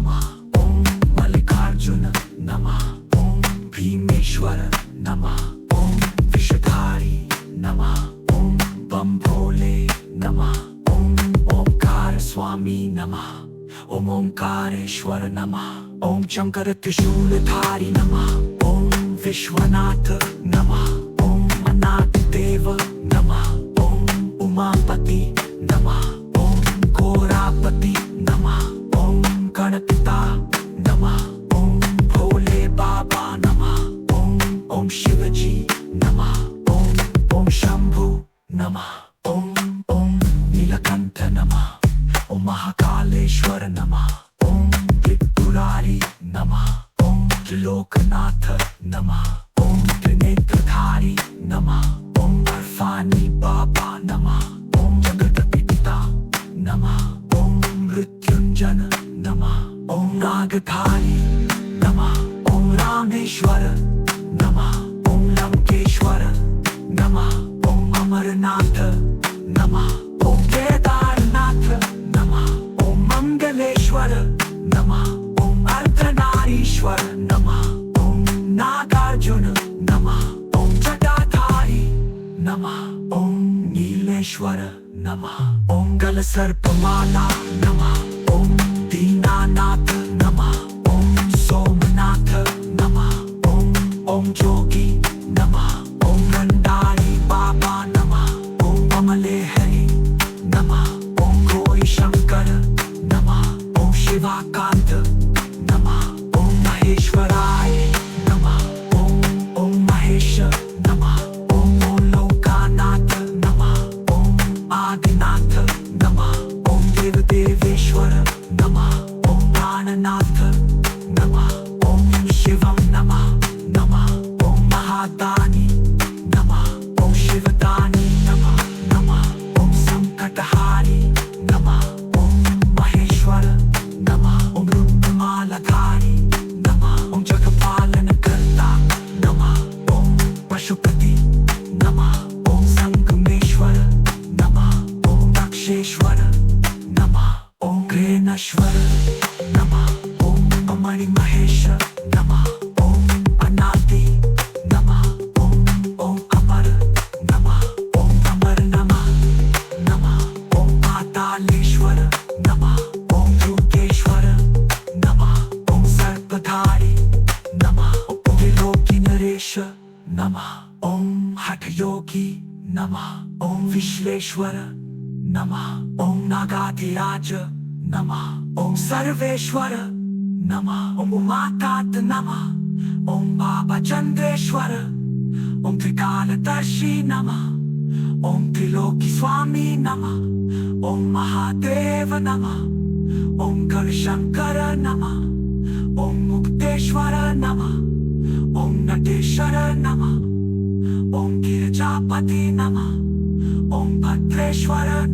नमः। ओम मल्लिकार्जुन नमः। ओम भीमेश्वर नमः। ओम विषधारी नमः। ओम बम भोले नमः। ओम ओंकार स्वामी नमः। ओम ओंकारेश्वर नमः। ओम शंकर त्रिशूलधारी नमः। ओम विश्वनाथ नमः। ओम अनाथ देव नमः। ओम उमापति नमः। ओम घोरापति नमः। ओम गणपिता नमः। ओम भोले बाबा नमः। ओम शिवजी नमः। ओम शंभु नमः। ओम नीलकंठ नमः। ओम महाकालेश्वर नमः। ओम त्रिपुरारी नमः। ओम त्रिलोकनाथ नमः। ओम त्रिनेत्रधारी नमः। ओम बर्फानी बाबा नमः। ओम जगतपिता नमः। ओम मृत्युंजय नमः। ओम नागधारी नमः। ओम रामेश्वर नमः। ओम लंकेश्वर नमः। ओम अमरनाथ नमः। ओम केदारनाथ नमः। ओम मंगलेश्वर नमः। ओम अर्धनारीश्वर नमः। ओम नागार्जुन नमः। ओम जटाधारी नमः। ओम नीलेश्वर नमः। ओम गलसर्पमाला नमः। ओम दीनानाथ नमः। ओम सोमनाथ नमः। ओम जोगी नमः। ओम रंडारी बाबा नमः। ओम अमलेहरि नमः। ओम घोरी शंकर नमः। ओम शिवाकांत नमः। ओम महेश्वराय नमः। ओम महेश नमः। ओम लोकानाथ नमः। ओम आदिनाथ नमः। ओम देवदेवेश्वर नमः। ओम प्राणनाथ नमः। ओम शिवम नमः नमः। ओम महादानी नमः। ओम शिवदानी नमः नमः। ओम संकटहारी नमः। ओम महेश्वर नमः। ओम रुद्रमालाधारी नमः। ओम जगपालनकर्ता नमः। ओम पशुपति नमः। ओम संगमेश्वर नमः। ओम दक्षेश्वर नमः। ओम ग्रेनेश्वर नमः। ओम मणिमहेश नमः। ओम अनादि नमः। ओम अमर नमः। ओम अमर नमः नमः। ओम पातालेश्वर नमः। ओम ध्रुकेश्वर नमः। ओम सर्पधारी नमः। ओम त्रिलोकी नरेश नमः। ओम हठयोगी नमः। ओम विश्वेश्वर नमः। ओम नागाधिराज नमः। ओम सर्वेश्वर नमः। ओम उमाकांत नमः। ओम बाबा चंद्रेश्वर। ओम त्रिकालदर्शी नमः। ओम त्रिलोकी स्वामी नमः। ओम महादेव नमः। ओम गणशंकर नमः। ओम मुक्तेश्वर नमः। ओम नटेश्वर नमः। ओम गिरिजापति नमः। ओम भद्रेश्वर